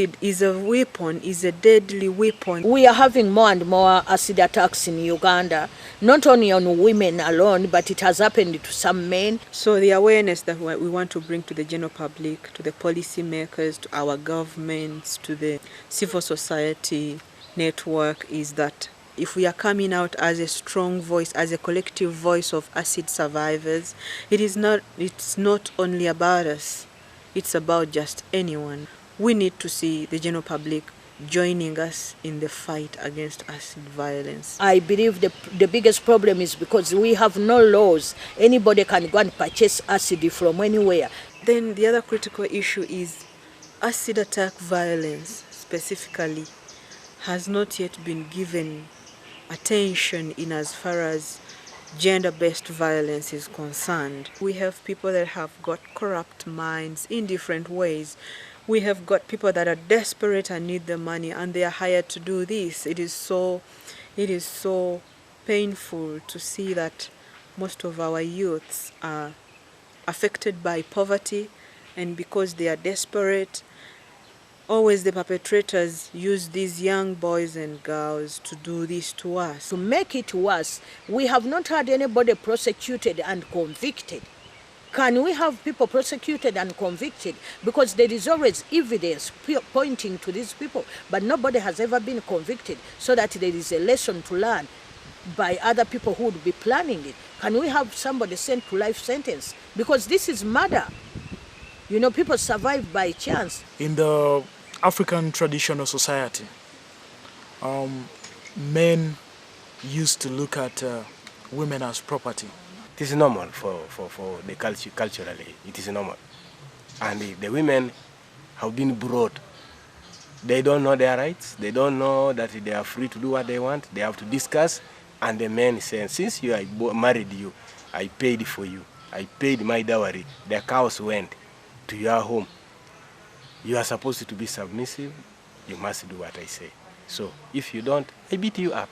acid is a weapon, is a deadly weapon. We are having more and more acid attacks in Uganda, not only on women alone, but it has happened to some men. So the awareness that we want to bring to the general public, to the policymakers, to our governments, to the civil society network is that if we are coming out as a strong voice, as a collective voice of acid survivors, it's not only about us, it's about just anyone. We need to see the general public joining us in the fight against acid violence. I believe the biggest problem is because we have no laws. Anybody can go and purchase acid from anywhere. Then the other critical issue is acid attack violence specifically has not yet been given attention in as far as gender-based violence is concerned. We have people that have got corrupt minds in different ways. We have got people that are desperate and need the money and they are hired to do this. It is so painful to see that most of our youths are affected by poverty, and because they are desperate, always the perpetrators use these young boys and girls to do this to us. To make it worse, we have not had anybody prosecuted and convicted. Can we have people prosecuted and convicted? Because there is always evidence pointing to these people, but nobody has ever been convicted, so that there is a lesson to learn by other people who would be planning it. Can we have somebody sent to life sentence? Because this is murder. You know, people survive by chance. In the African traditional society, men used to look at women as property. It is normal for the culture, culturally, it is normal. And the women have been brought. They don't know their rights. They don't know that they are free to do what they want. They have to discuss. And the men say, since I married you, I paid for you. I paid my dowry. The cows went to your home. You are supposed to be submissive. You must do what I say. So if you don't, I beat you up.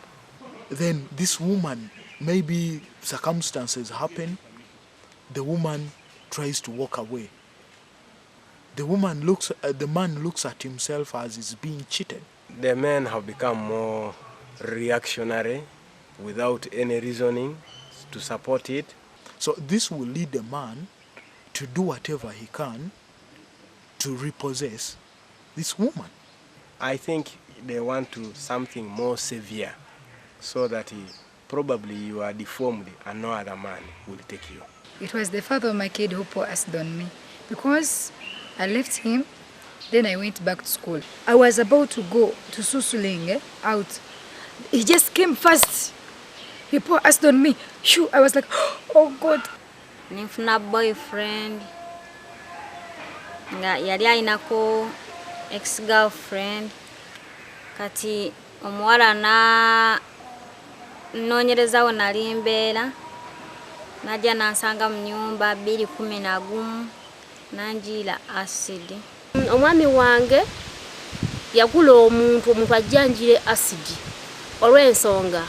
Then this woman, maybe circumstances happen, the woman tries to walk away. The man looks at himself as he's being cheated. The men have become more reactionary without any reasoning to support it. So this will lead the man to do whatever he can to repossess this woman. I think they want to something more severe, so that probably you are deformed and no other man will take you. It was the father of my kid who poured acid on me. Because I left him, then I went back to school. I was about to go to Susuling out. He just came fast. He poured acid on me. Shoo, I was like, oh God. Nifuna boyfriend. Nga yali ainako ex-girlfriend. Kati omuwala na nonyereza nali mbeera. Najja nansanga mu nyumba 2:11 nanjira acid. Omwami wange yagula omuntu ajjanjire acid olw'ensonga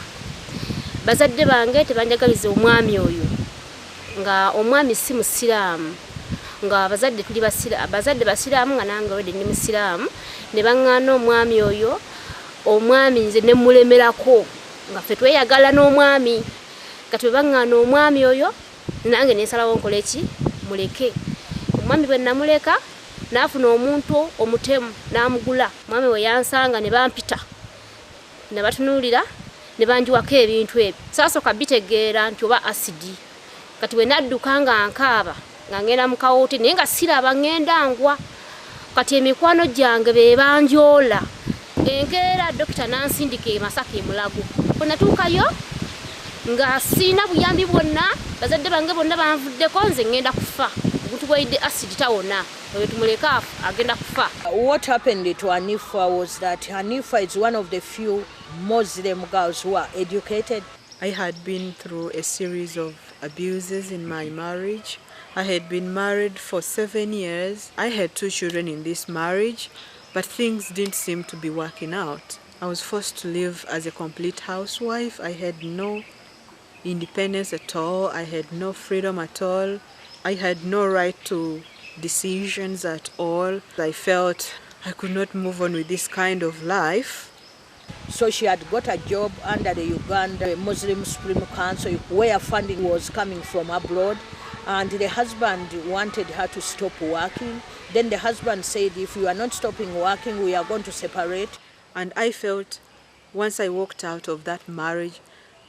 bazadde bange tebanjagaliza omwami oyo nga omwami si musiraamu nga abazadde tuli basiraamu nga nange wedde ndi musiraamu ne baŋŋaana omwami oyo omwami nze ne mulemerako nga ffe tweyagala n'omwami kati bwe baŋŋaana omwami oyo nange nesalawo nkola eki muleke omwami bwe namuleka n'afuna omuntu omutemu n'amugula omwami we yansanga ne bampita ne batunuulira ne banjiwako ebintu ebyo saasooka bitegeera nti oba asidi kati we nadduka nga nkaaba nga ngenda mu kawooti naye nga siraba ngenda ngwa kati emikwano gyange be banjoola enkeera dokita nansindika e Masaka e Mulago bwe natuukayo nga sina buyambi bwonna bazadde bange bonna banvuddeko nze ngenda kufa omuntu bwayidde acid tawona oyo tumuleka agenda kufa. What happened to Hanifa was that Hanifa is one of the few Muslim girls who are educated. I had been through a series of abuses in my marriage. I had been married for 7 years. I had 2 children in this marriage, but things didn't seem to be working out. I was forced to live as a complete housewife. I had no independence at all. I had no freedom at all. I had no right to decisions at all. I felt I could not move on with this kind of life. So she had got a job under the Uganda Muslim Supreme Council where funding was coming from abroad, and the husband wanted her to stop working. Then the husband said, if you are not stopping working, we are going to separate. And I felt once I walked out of that marriage,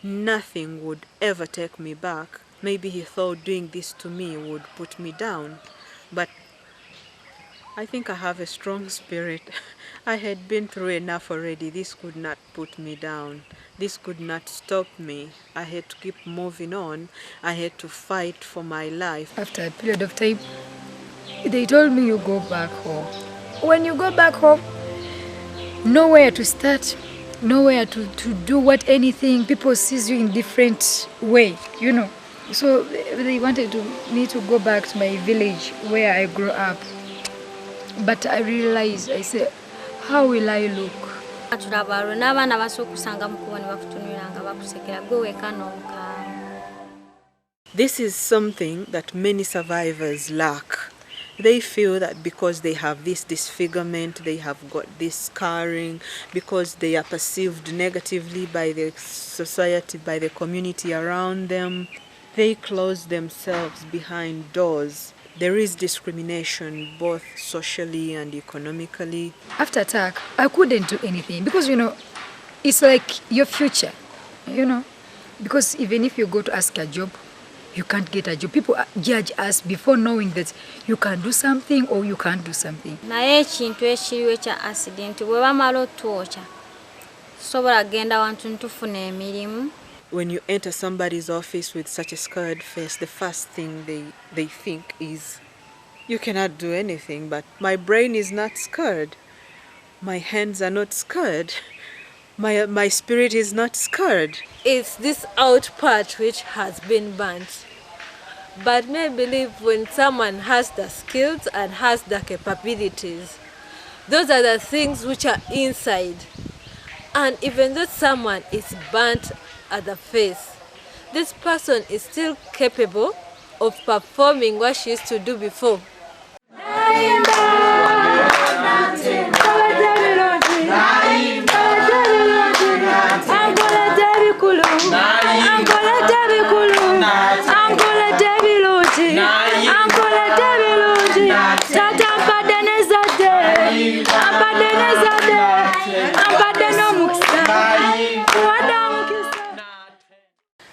nothing would ever take me back. Maybe he thought doing this to me would put me down. But I think I have a strong spirit. I had been through enough already. This could not put me down. This could not stop me. I had to keep moving on. I had to fight for my life. After a period of time, they told me you go back home. When you go back home, nowhere to start, nowhere to do anything. People sees you in different way, So they wanted me to go back to my village where I grew up. But I realized, I said, how will I look? This is something that many survivors lack. They feel that because they have this disfigurement, they have got this scarring, because they are perceived negatively by the society, by the community around them, they close themselves behind doors. There is discrimination both socially and economically. After attack, I couldn't do anything because, it's like your future, because even if you go to ask a job, you can't get a job. People judge us before knowing that you can do something or you can't do something. Naye ekintu ekiriwo ekya accident bwe bamala otwokya sobola genda wantu ntufuna emirimu. When you enter somebody's office with such a scarred face, the first thing they think is, you cannot do anything, but my brain is not scarred. My hands are not scarred. My spirit is not scarred. It's this out part which has been burnt. But may believe when someone has the skills and has the capabilities, those are the things which are inside. And even though someone is burnt at the face, this person is still capable of performing what she used to do before.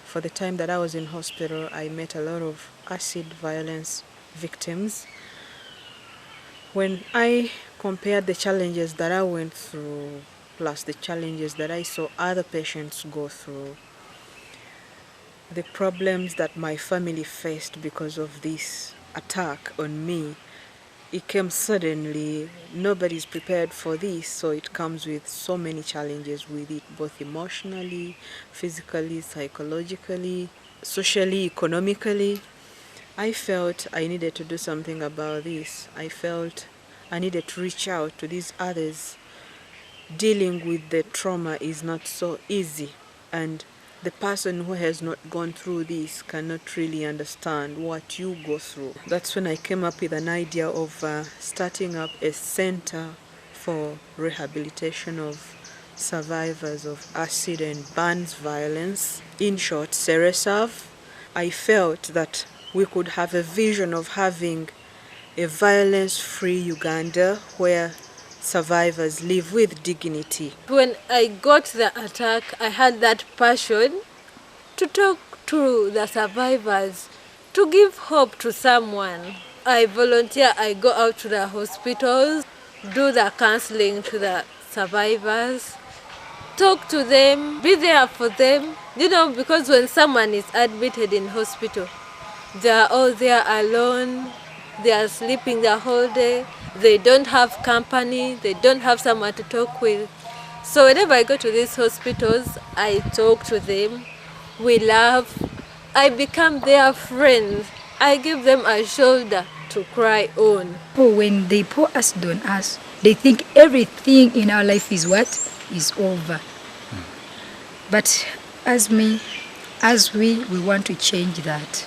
For the time that I was in hospital, I met a lot of acid violence victims. When I compared the challenges that I went through, plus the challenges that I saw other patients go through, the problems that my family faced because of this attack on me, it came suddenly. Nobody's prepared for this, so it comes with so many challenges with it, both emotionally, physically, psychologically, socially, economically. I felt I needed to do something about this. I felt I needed to reach out to these others. Dealing with the trauma is not so easy, and the person who has not gone through this cannot really understand what you go through. That's when I came up with an idea of starting up a center for rehabilitation of survivors of acid and burns violence. In short, Ceresav. I felt that we could have a vision of having a violence-free Uganda where survivors live with dignity. When I got the attack, I had that passion to talk to the survivors, to give hope to someone. I volunteer, I go out to the hospitals, do the counseling to the survivors, talk to them, be there for them. Because when someone is admitted in hospital, they are all there alone, they are sleeping the whole day. They don't have company, they don't have someone to talk with. So whenever I go to these hospitals, I talk to them, we laugh, I become their friend. I give them a shoulder to cry on. When they pour acid on us, they think everything in our life is what? Is over. But as we want to change that.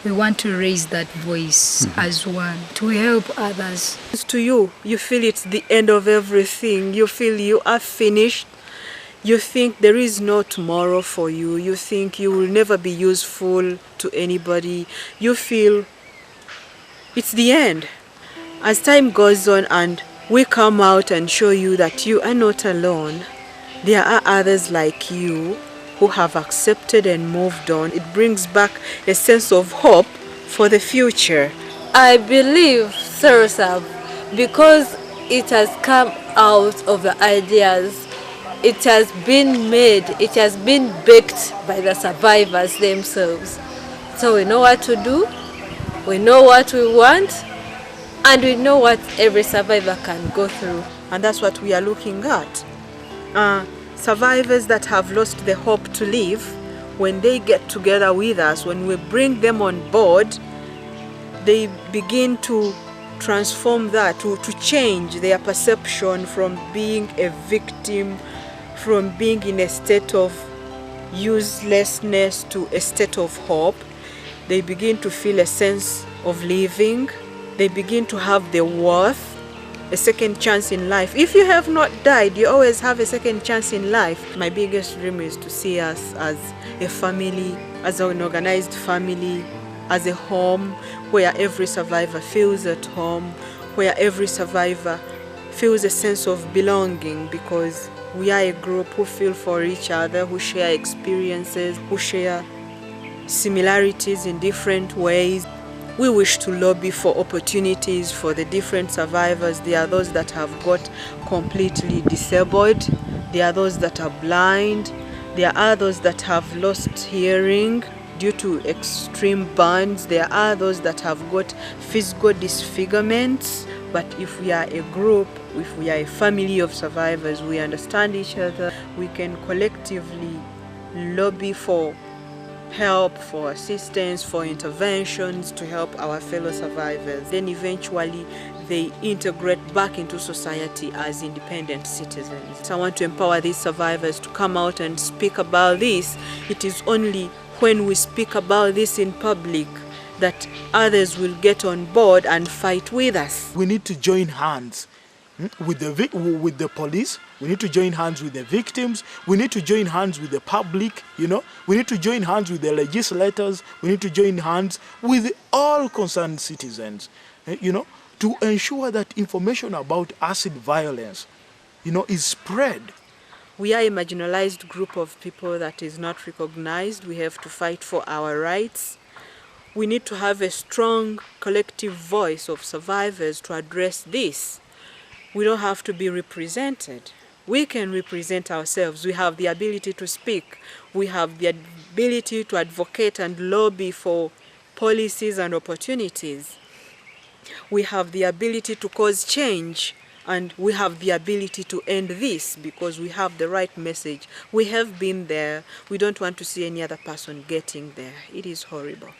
We want to raise that voice as one to help others. To you, you feel it's the end of everything. You feel you are finished. You think there is no tomorrow for you. You think you will never be useful to anybody. You feel it's the end. As time goes on and we come out and show you that you are not alone, there are others like you who have accepted and moved on. It brings back a sense of hope for the future. I believe Ceresav because it has come out of the ideas. It has been made, it has been baked by the survivors themselves. So we know what to do, we know what we want, and we know what every survivor can go through. And that's what we are looking at. Survivors that have lost the hope to live, when they get together with us, when we bring them on board, they begin to transform that, to change their perception from being a victim, from being in a state of uselessness to a state of hope. They begin to feel a sense of living. They begin to have the worth, a second chance in life. If you have not died, you always have a second chance in life. My biggest dream is to see us as a family, as an organized family, as a home where every survivor feels at home, where every survivor feels a sense of belonging, because we are a group who feel for each other, who share experiences, who share similarities in different ways. We wish to lobby for opportunities for the different survivors. There are those that have got completely disabled. There are those that are blind. There are those that have lost hearing due to extreme burns. There are those that have got physical disfigurements. But if we are a group, if we are a family of survivors, we understand each other, we can collectively lobby for help, for assistance, for interventions to help our fellow survivors. Then eventually they integrate back into society as independent citizens. So I want to empower these survivors to come out and speak about this. It is only when we speak about this in public that others will get on board and fight with us. We need to join hands with the police. We need to join hands with the victims. We need to join hands with the public, you know. We need to join hands with the legislators. We need to join hands with all concerned citizens, you know, to ensure that information about acid violence, you know, is spread. We are a marginalized group of people that is not recognized. We have to fight for our rights. We need to have a strong collective voice of survivors to address this. We don't have to be represented. We can represent ourselves. We have the ability to speak. We have the ability to advocate and lobby for policies and opportunities. We have the ability to cause change, and we have the ability to end this because we have the right message. We have been there. We don't want to see any other person getting there. It is horrible.